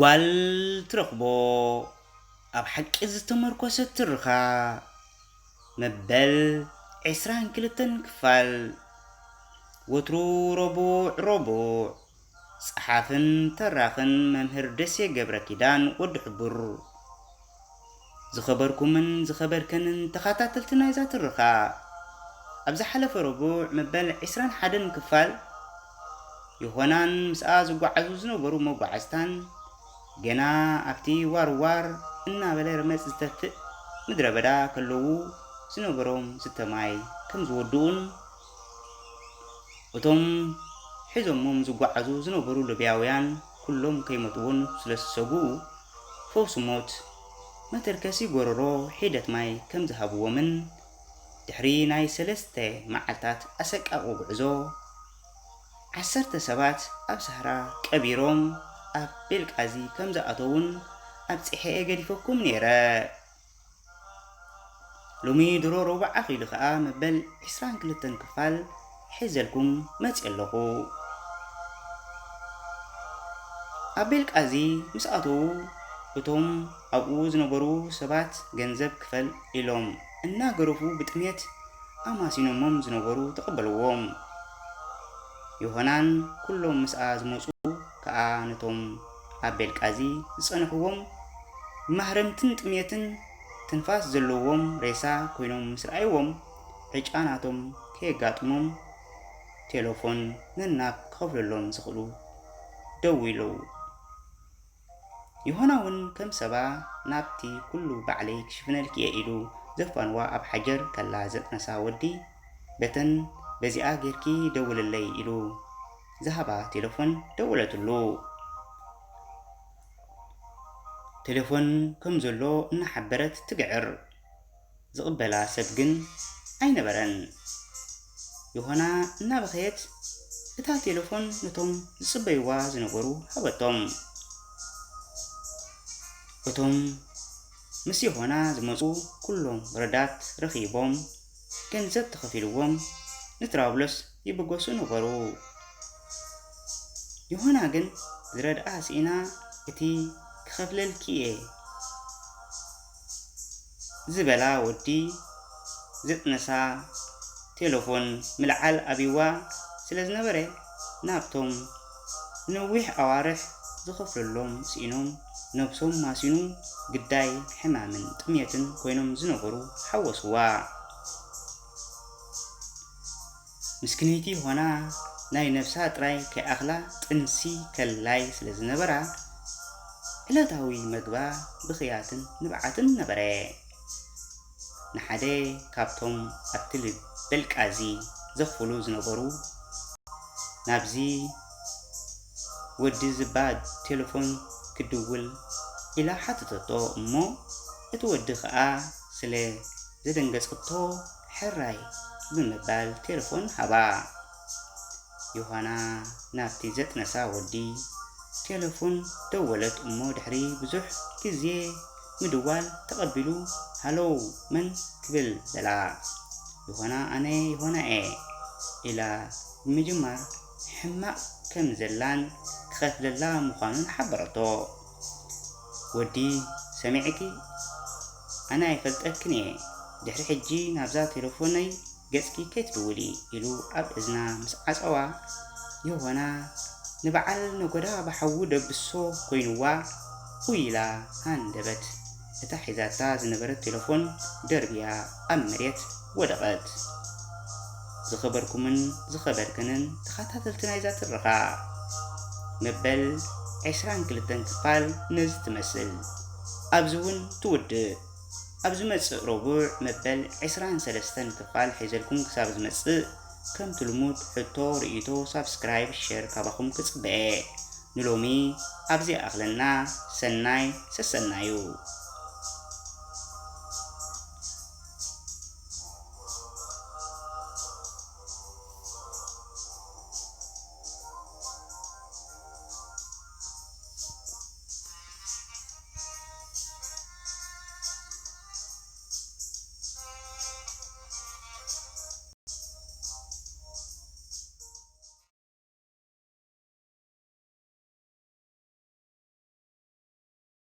ጓል ትረኽቦ ኣብ ሓቂ ዝተመርኮሰት ትርኻ መበል 22 ክፋል ወትሩ ረቡዕ ጸሓፍን ተራኽን መምህር ደሴ ገብረ ኪዳን ወዲ ሕቡር ዝኸበርኩምን ዝኸበርከንን ተኸታተልቲ ናይዛ ትርኻ ኣብ ዝሓለፈ ረቡዕ መበል 21 ክፋል ይሆናን ምስኣ ዝጓዓዙ ዝነበሩ መጓዓዝታን ገና ኣብቲ ዋርዋር እናበለ ረመፅ ዝተፍእ ምድረ በዳ ከለዉ ዝነበሮም ዝተማይ ከም ዝወድኡን እቶም ሒዞሞም ዝጓዓዙ ዝነበሩ ልብያውያን ኩሎም ከይሞትውን ስለዝሰግኡ ፈውሲ ሞት መተርከሲ ጎረሮ ሒደት ማይ ከም ዝሃብዎምን ድሕሪ ናይ 3 መዓልታት ኣሰቃቂ ጉዕዞ 10 ሰባት ኣብ ሰህራ ቀቢሮም ኣብ ቤልቃዚ ከም ዝኣተውን ኣብ ጽሕኤ ገዲፈኩም ነይረ ሎሚ ድሮ ረቡዕ ኣኺሉ ከዓ መበል 22 ክፋል ሒዘልኩም መጽ ኣለኹ ኣብ ቤልቃዚ ምስ ኣተዉ እቶም ኣብኡ ዝነበሩ ሰባት ገንዘብ ክፈል ኢሎም እናገረፉ ብጥሜት ኣማሲኖሞም ዝነበሩ ተቐበልዎም ይሆናን ኩሎም ምስኣ ዝመፁ ከዓ ነቶም ኣብ ቤልቃዚ ዝጸንሕዎም ማህረምትን ጥሜትን ትንፋስ ዘለዎም ሬሳ ኮይኖም ምስረኣይዎም ዕጫናቶም ከየጋጥሞም ቴሌፎን ነናብ ከፍለሎም ዝኽእሉ ደው ኢሉ ይሆና እውን ከም ሰባ ናብቲ ኩሉ ባዕለይ ክሽፍነልክ እየ ኢሉ ዘፋንዋ ኣብ ሓጀር ከላ ዘጥነሳ ወዲ በተን በዚኣ ጌርኪ ደውለለይ ኢሉ ዝሃባ ቴሌፎን ደውለትሉ ቴሌፎን ከም ዘሎ እናሓበረት ትግዕር ዝቕበላ ሰብ ግን ኣይነበረን ይሆና እናበኸየት እታ ቴሌፎን ነቶም ዝጽበይዋ ዝነበሩ ሃበቶም እቶም ምስ ይሆና ዝመፁ ኩሎም ረዳት ረኺቦም ገንዘብ ተኸፊልዎም ንትራብሎስ ይብገሱ ነበሩ ይሆና ግን ዝረድኣ ሲኢና እቲ ክኸፍለልኪ እየ ዝበላ ወዲ ዘጥነሳ ቴሌፎን ምልዓል ኣቢዋ ስለ ዝነበረ ናብቶም ንዊሕ ኣዋርሕ ዝኸፍለሎም ሲኢኖም ነብሶም ማሲኑ ግዳይ ሕማምን ጥሜትን ኮይኖም ዝነበሩ ሓወስዋ ምስክነይቲ ሆና ናይ ነፍሳ ጥራይ ከይኣኽላ ጥንሲ ከላይ ስለ ዝነበራ ዕለታዊ መግባ ብኽያትን ንብዓትን ነበረ ንሓደ ካብቶም ኣብቲ ቤልቃዚ ዘኽፍሉ ዝነበሩ ናብዚ ወዲ ዝባድ ቴሌፎን ክድውል ኢላ ሓተተቶ እሞ እቲ ወዲ ከዓ ስለ ዘደንገጸቶ ሕራይ ብምባል ቴሌፎን ሃባ ይሆና ናብቲ ዘጥነሳ ወዲ ቴሌፎን ደወለት እሞ ድሕሪ ብዙሕ ግዜ ምድዋል ተቐቢሉ ሃሎ መን ክብል ዘላ ይሆና ኣነ ይሆና ኢላ ብምጅማር ሕማቕ ከም ዘላን ክኸፍለላ ምዃኑን ሓበረቶ ወዲ ሰሚዕኪ ኣነ ኣይፈልጠክን እየ ድሕሪ ሕጂ ናብዛ ቴሌፎነይ ገጽኪ ከይትድውሊ ኢሉ ኣብ እዝና ምስ ዓፀዋ ይሆና ንበዓል ነጎዳ ባሓዊ ደብሶ ኮይኑዋ ውይላ ሃንደበት እታ ሒዛታ ዝነበረት ቴሌፎን ደርብያ ኣብ መሬት ወደቐት ዝኸበርኩምን ዝኸበርክንን ተኸታተልቲ ናይዛ ትርኻ መበል 22 ክፋል ነዚ ትመስል ኣብዚ እውን ትውድእ ኣብ ዝመጽእ ረቡዕ መበል 23 ክፋል ሒዘልኩም ክሳብ ዝመጽእ ከም ትልሙድ ሕቶ ርእይቶ ሳብስክራይብ ሼር ካባኹም ክጽበአ ንሎሚ ኣብዚ ኣኽለና ሰናይ ሰሰናዩ